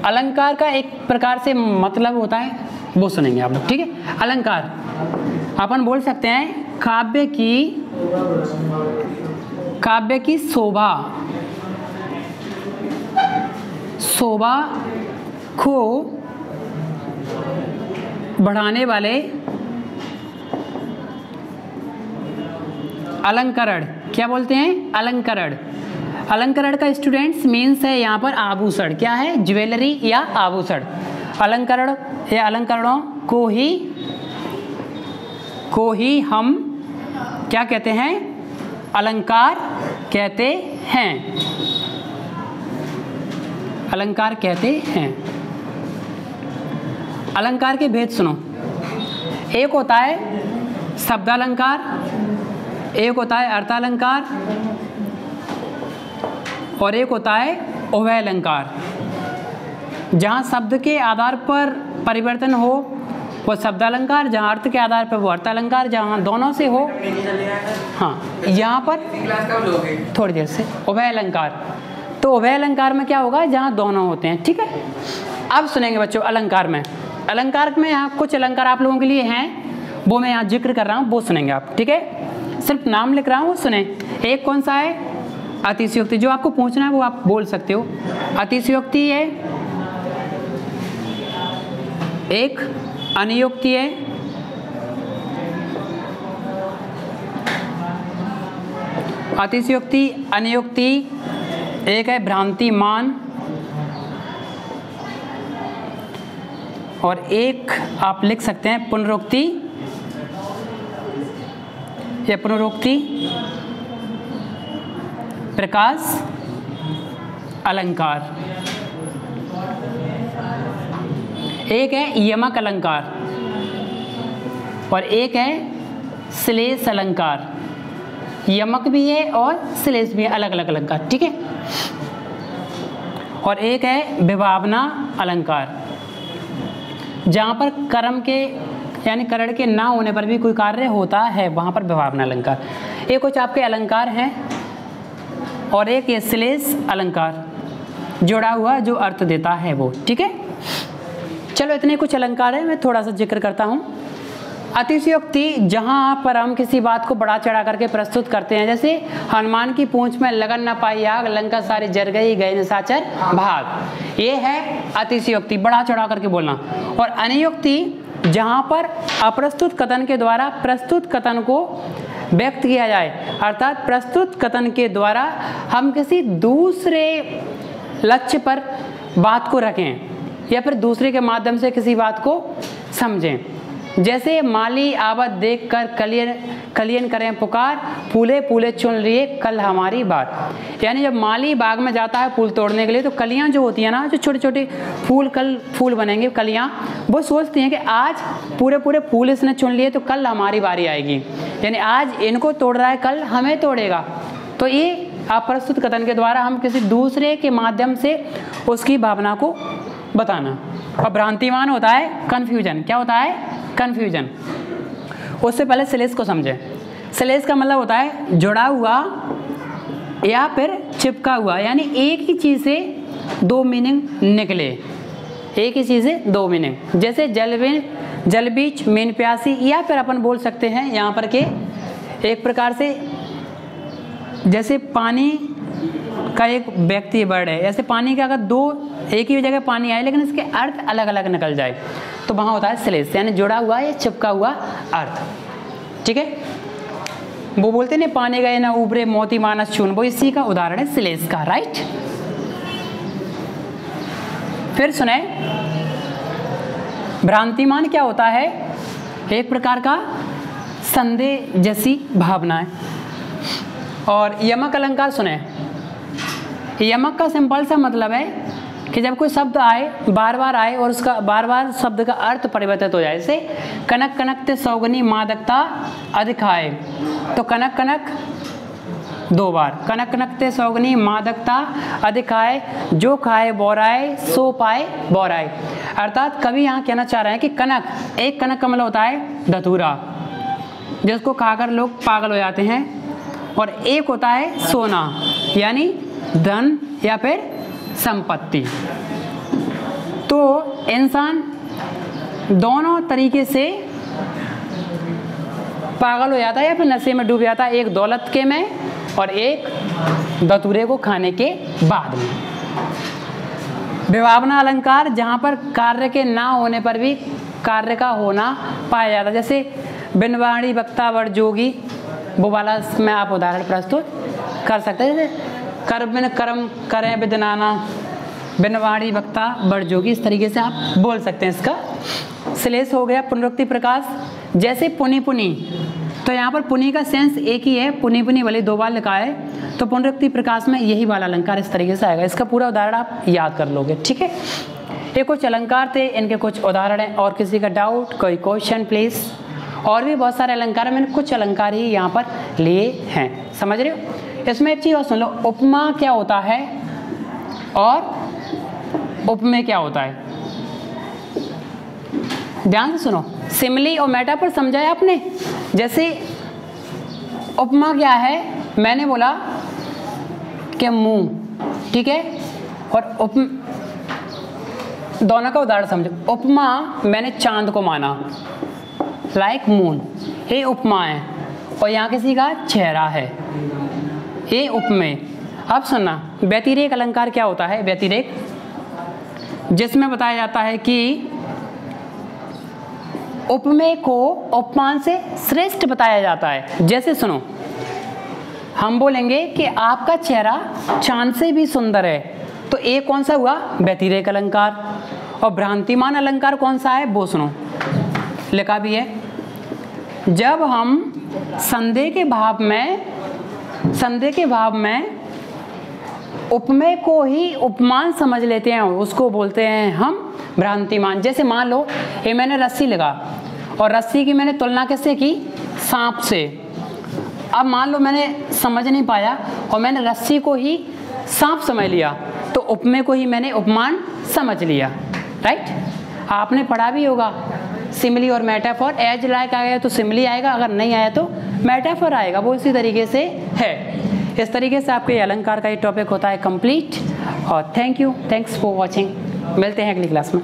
अलंकार का एक प्रकार से मतलब होता है, वो सुनेंगे आप लोग, ठीक है। अलंकार अपन बोल सकते हैं काव्य की शोभा को बढ़ाने वाले अलंकरण, क्या बोलते हैं? अलंकरण। अलंकरण का स्टूडेंट्स मीन्स है यहाँ पर आभूषण, क्या है? ज्वेलरी या आभूषण। अलंकरण या अलंकरणों को ही हम क्या कहते हैं? अलंकार कहते हैं। अलंकार कहते हैं। अलंकार के भेद सुनो। एक होता है शब्दालंकार, एक होता है अर्थालंकार, और एक होता है उभय अलंकार। जहाँ शब्द के आधार पर परिवर्तन हो वो शब्दालंकार, जहाँ अर्थ के आधार पर वो अर्थालंकार, जहाँ दोनों से हो, हाँ, यहाँ पर थोड़ी देर से उभय अलंकार। तो उभय अलंकार में क्या होगा? जहाँ दोनों होते हैं, ठीक है। अब सुनेंगे बच्चों अलंकार में। अलंकार में यहाँ कुछ अलंकार आप लोगों के लिए हैं, वो मैं यहाँ जिक्र कर रहा हूँ, वो सुनेंगे आप, ठीक है। सिर्फ नाम लिख रहा हूँ, वो सुने। एक कौन सा है? अतिशयोक्ति। जो आपको पूछना है वो आप बोल सकते हो। अतिशयोक्ति है, एक अनियोक्ति है, अतिशयोक्ति, अनियोक्ति, एक है भ्रांतिमान, और एक आप लिख सकते हैं पुनरुक्ति या पुनरुक्ति प्रकाश अलंकार। एक है यमक अलंकार और एक है श्लेष अलंकार। यमक भी है और श्लेष भी है, अलग अलग अलंकार, ठीक है। और एक है विभावना अलंकार, जहाँ पर कर्म के यानी करण के ना होने पर भी कोई कार्य होता है, वहाँ पर विभावना अलंकार। एक कुछ आपके अलंकार हैं और एक ये श्लेष अलंकार जोड़ा हुआ जो अर्थ देता है वो, ठीक है। चलो इतने कुछ अलंकार है, मैं थोड़ा सा जिक्र करता हूँ। अतिशयोक्ति, जहाँ पर हम किसी बात को बड़ा चढ़ा करके प्रस्तुत करते हैं, जैसे हनुमान की पूंछ में लगन न पाई आग, लंका सारी जर गई, गए निशाचर भाग। ये है अतिशयोक्ति, बड़ा चढ़ा करके बोलना। और अनियोक्ति, जहाँ पर अप्रस्तुत कथन के द्वारा प्रस्तुत कथन को व्यक्त किया जाए, अर्थात प्रस्तुत कथन के द्वारा हम किसी दूसरे लक्ष्य पर बात को रखें या फिर दूसरे के माध्यम से किसी बात को समझें। जैसे माली आवत देख कर कलियन करें पुकार, फूले फूले चुन लिए कल हमारी बात। यानी जब माली बाग में जाता है फूल तोड़ने के लिए, तो कलियां जो होती है ना, जो छोटे छोटे फूल, कल फूल बनेंगे कलियां, वो सोचती हैं कि आज पूरे पूरे फूल इसने चुन लिए तो कल हमारी बारी आएगी। यानी आज इनको तोड़ रहा है, कल हमें तोड़ेगा। तो ये अप्रस्तुत कथन के द्वारा हम किसी दूसरे के माध्यम से उसकी भावना को बताना। और भ्रांतिमान होता है कन्फ्यूजन। क्या होता है? कन्फ्यूजन। उससे पहले श्लेष को समझें। श्लेष का मतलब होता है जुड़ा हुआ या फिर चिपका हुआ, यानी एक ही चीज़ से दो मीनिंग निकले, एक ही चीज़ से दो मीनिंग। जैसे जल बीच मीन प्यासी, या फिर अपन बोल सकते हैं यहाँ पर के एक प्रकार से जैसे पानी का एक व्यक्ति वर्ड है, ऐसे पानी का अगर दो एक ही जगह पानी आए लेकिन इसके अर्थ अलग अलग निकल जाए, तो वहाँ होता है श्लेष, यानी जुड़ा हुआ या चिपका हुआ अर्थ, ठीक है। वो बोलते हैं पानी गए ना उबरे मोती मानस चून, वो इसी का उदाहरण है श्लेष का, राइट। फिर सुने, भ्रांतिमान क्या होता है? एक प्रकार का संदेह जैसी भावना है। और यमक अलंकार सुने। यमक का सिंपल सा मतलब है कि जब कोई शब्द आए, बार बार आए और उसका बार बार शब्द का अर्थ परिवर्तित हो जाए। जैसे कनक कनकते सौगनी मादकता अधिक आए, तो कनक कनक दो बार, कनक कनकते सौगनी मादकता अधिक आए, जो खाए बोराए सो पाए बोराए। अर्थात कवि यहाँ कहना चाह रहे हैं कि कनक, एक कनक का मतलब होता है धतूरा, जिसको खाकर लोग पागल हो जाते हैं, और एक होता है सोना, यानी धन या फिर संपत्ति। तो इंसान दोनों तरीके से पागल हो जाता है या फिर नशे में डूब जाता है, एक दौलत के में और एक धतूरे को खाने के बाद में। विभावना अलंकार जहाँ पर कार्य के ना होने पर भी कार्य का होना पाया जाता है, जैसे बिनवाणी वक्ता वर जोगी, वो वाला में आप उदाहरण प्रस्तुत कर सकते हैं। जैसे कर्म कर्म करें विदनाना, बिनवाणी वक्ता वर जोगी, इस तरीके से आप बोल सकते हैं। इसका श्लेष हो गया पुनरुक्ति प्रकाश, जैसे पुनि पुनि, तो यहाँ पर पुनि का सेंस एक ही है, पुनि पुनि वाले 2 बार लिखा है, तो पुनरुक्ति प्रकाश में यही वाला अलंकार इस तरीके से आएगा। इसका पूरा उदाहरण आप याद कर लोगे, ठीक है। ये कुछ अलंकार थे, इनके कुछ उदाहरण हैं। और किसी का डाउट, कोई क्वेश्चन प्लीज? और भी बहुत सारे अलंकार हैं, मैंने कुछ अलंकार ही यहाँ पर लिए हैं, समझ रहे हो। इसमें एक चीज़ और सुन लो, उपमा क्या होता है और उपमेय क्या होता है, ध्यान से सुनो। सिमिली और मेटाफर समझा है आपने। जैसे उपमा क्या है, मैंने बोला कि मुंह, ठीक है, और दोनों का उदाहरण समझो। उपमा मैंने चांद को माना, लाइक मून, ये उपमा है, और यहाँ किसी का चेहरा है, ये उपमेय। अब सुनना, व्यतिरेक अलंकार क्या होता है? व्यतिरेक जिसमें बताया जाता है कि उपमेय को उपमान से श्रेष्ठ बताया जाता है। जैसे सुनो, हम बोलेंगे कि आपका चेहरा चांद से भी सुंदर है, तो ये कौन सा हुआ? व्यतिरेक अलंकार। और भ्रांतिमान अलंकार कौन सा है वो सुनो, लिखा भी है। जब हम संदेह के भाव में उपमेय को ही उपमान समझ लेते हैं, उसको बोलते हैं हम भ्रांतिमान। जैसे मान लो ये मैंने रस्सी लगा और रस्सी की मैंने तुलना किससे की? सांप से। अब मान लो मैंने समझ नहीं पाया और मैंने रस्सी को ही सांप समझ लिया, तो उपमेय को ही मैंने उपमान समझ लिया, राइट। आपने पढ़ा भी होगा सिमिली और मेटाफर। एज लाइक आ गया तो सिमिली आएगा, अगर नहीं आया तो मेटाफर आएगा, वो इसी तरीके से है। इस तरीके से आपके अलंकार का ये टॉपिक होता है कंप्लीट। और थैंक्स फॉर वॉचिंग। मिलते हैं अगली क्लास में।